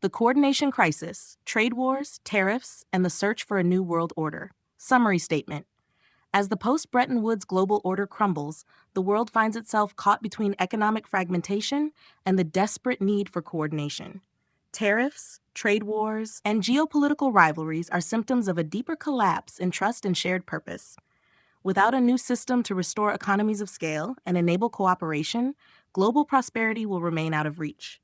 The coordination crisis, trade wars, tariffs, and the search for a new world order. Summary statement. As the post-Bretton Woods global order crumbles, the world finds itself caught between economic fragmentation and the desperate need for coordination. Tariffs, trade wars, and geopolitical rivalries are symptoms of a deeper collapse in trust and shared purpose. Without a new system to restore economies of scale and enable cooperation, global prosperity will remain out of reach.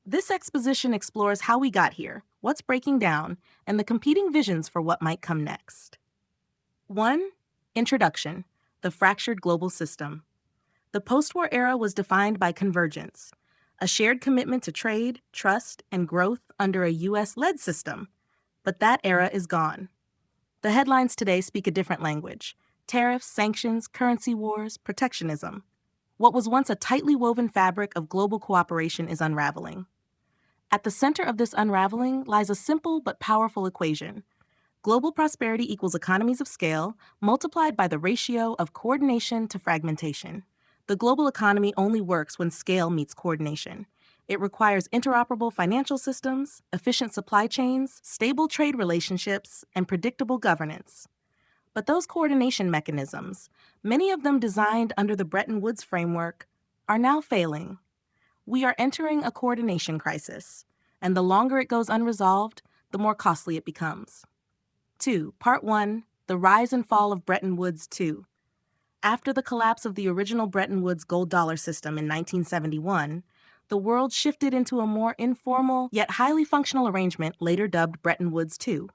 This exposition explores how we got here, what's breaking down, and the competing visions for what might come next. 1. Introduction: the fractured global system. The post-war era was defined by convergence, a shared commitment to trade, trust, and growth under a U.S.-led system. But that era is gone. The headlines today speak a different language: tariffs, sanctions, currency wars, protectionism. What was once a tightly woven fabric of global cooperation is unraveling. At the center of this unraveling lies a simple but powerful equation. Global prosperity equals economies of scale multiplied by the ratio of coordination to fragmentation. The global economy only works when scale meets coordination. It requires interoperable financial systems, efficient supply chains, stable trade relationships, and predictable governance. But those coordination mechanisms, many of them designed under the Bretton Woods framework, are now failing. We are entering a coordination crisis, and the longer it goes unresolved, the more costly it becomes. 2. Part 1. The Rise and Fall of Bretton Woods 2. After the collapse of the original Bretton Woods gold dollar system in 1971, the world shifted into a more informal yet highly functional arrangement later dubbed Bretton Woods 2.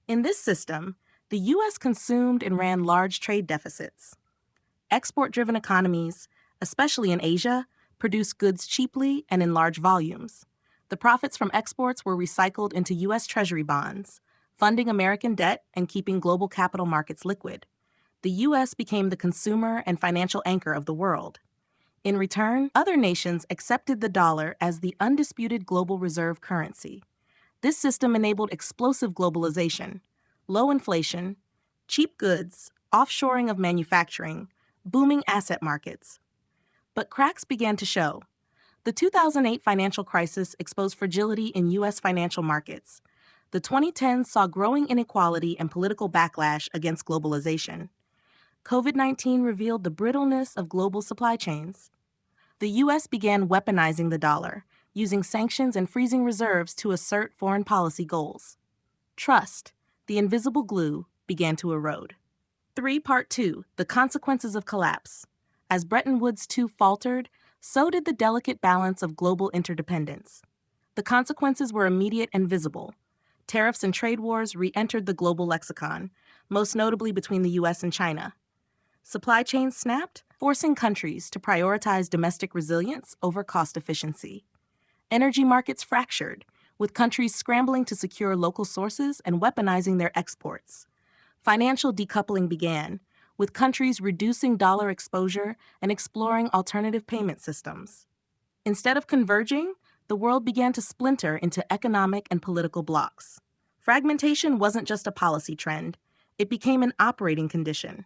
In this system, the U.S. consumed and ran large trade deficits. Export-driven economies, especially in Asia, produced goods cheaply and in large volumes. The profits from exports were recycled into U.S. Treasury bonds, funding American debt and keeping global capital markets liquid. The U.S. became the consumer and financial anchor of the world. In return, other nations accepted the dollar as the undisputed global reserve currency. This system enabled explosive globalization, low inflation, cheap goods, offshoring of manufacturing, booming asset markets. But cracks began to show. The 2008 financial crisis exposed fragility in U.S. financial markets. The 2010s saw growing inequality and political backlash against globalization. COVID-19 revealed the brittleness of global supply chains. The U.S. began weaponizing the dollar, using sanctions and freezing reserves to assert foreign policy goals. Trust, the invisible glue, began to erode. 3. Part 2. The Consequences of Collapse. As Bretton Woods 2 faltered, so did the delicate balance of global interdependence. The consequences were immediate and visible. Tariffs and trade wars re-entered the global lexicon, most notably between the U.S. and China. Supply chains snapped, forcing countries to prioritize domestic resilience over cost efficiency. Energy markets fractured, with countries scrambling to secure local sources and weaponizing their exports. Financial decoupling began, with countries reducing dollar exposure and exploring alternative payment systems. Instead of converging, the world began to splinter into economic and political blocs. Fragmentation wasn't just a policy trend, it became an operating condition.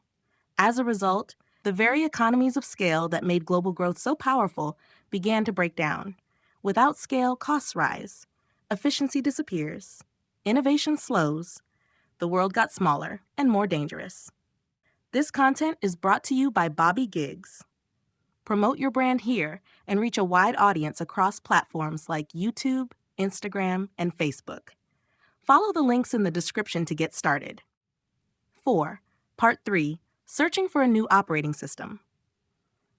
As a result, the very economies of scale that made global growth so powerful began to break down. Without scale, costs rise, efficiency disappears, innovation slows, the world got smaller and more dangerous. This content is brought to you by Bobby Gigs. Promote your brand here and reach a wide audience across platforms like YouTube, Instagram, and Facebook. Follow the links in the description to get started. 4. Part 3. Searching for a new operating system.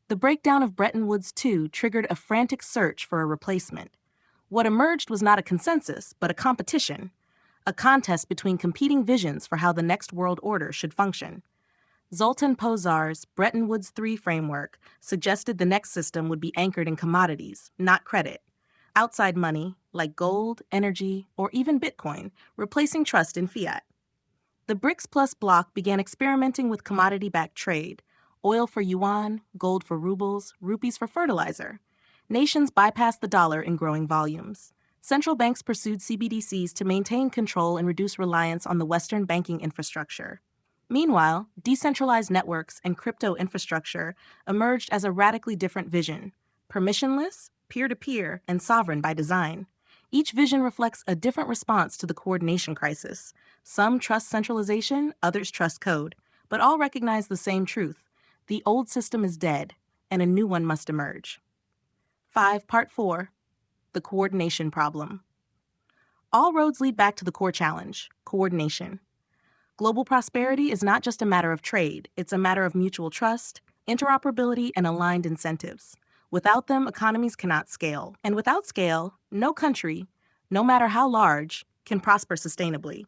The breakdown of Bretton Woods 2 triggered a frantic search for a replacement. What emerged was not a consensus, but a competition, a contest between competing visions for how the next world order should function. Zoltan Pozsar's Bretton Woods 3 framework suggested the next system would be anchored in commodities, not credit. Outside money, like gold, energy, or even Bitcoin, replacing trust in fiat. The BRICS Plus bloc began experimenting with commodity-backed trade, oil for yuan, gold for rubles, rupees for fertilizer. Nations bypassed the dollar in growing volumes. Central banks pursued CBDCs to maintain control and reduce reliance on the Western banking infrastructure. Meanwhile, decentralized networks and crypto infrastructure emerged as a radically different vision: permissionless, peer-to-peer, and sovereign by design. Each vision reflects a different response to the coordination crisis. Some trust centralization, others trust code, but all recognize the same truth. The old system is dead, and a new one must emerge. 5. Part 4. The coordination problem. All roads lead back to the core challenge: coordination. Global prosperity is not just a matter of trade, it's a matter of mutual trust, interoperability, and aligned incentives. Without them, economies cannot scale. And without scale, no country, no matter how large, can prosper sustainably.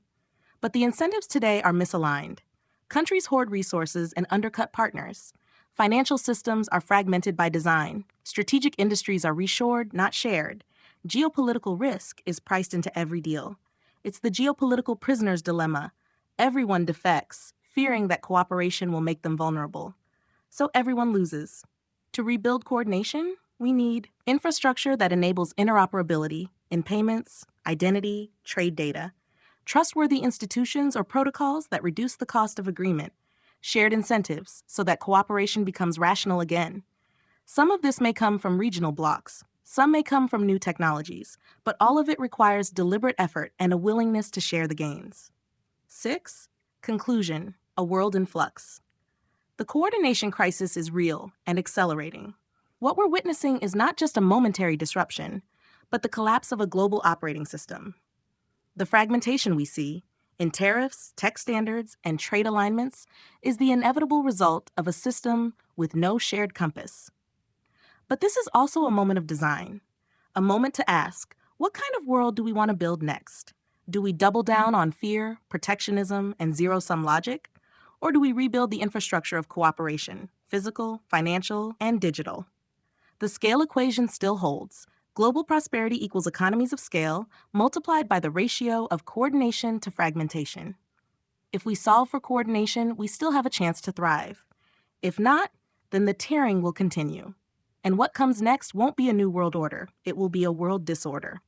But the incentives today are misaligned. Countries hoard resources and undercut partners. Financial systems are fragmented by design. Strategic industries are reshored, not shared. Geopolitical risk is priced into every deal. It's the geopolitical prisoner's dilemma. Everyone defects, fearing that cooperation will make them vulnerable. So everyone loses. To rebuild coordination, we need infrastructure that enables interoperability in payments, identity, trade data, trustworthy institutions or protocols that reduce the cost of agreement, shared incentives so that cooperation becomes rational again. Some of this may come from regional blocks, some may come from new technologies, but all of it requires deliberate effort and a willingness to share the gains. 6. Conclusion: a world in flux. The coordination crisis is real and accelerating. What we're witnessing is not just a momentary disruption, but the collapse of a global operating system. The fragmentation we see in tariffs, tech standards, and trade alignments is the inevitable result of a system with no shared compass. But this is also a moment of design, a moment to ask, what kind of world do we want to build next? Do we double down on fear, protectionism, and zero-sum logic? Or do we rebuild the infrastructure of cooperation, physical, financial, and digital? The scale equation still holds. Global prosperity equals economies of scale multiplied by the ratio of coordination to fragmentation. If we solve for coordination, we still have a chance to thrive. If not, then the tearing will continue. And what comes next won't be a new world order, it will be a world disorder.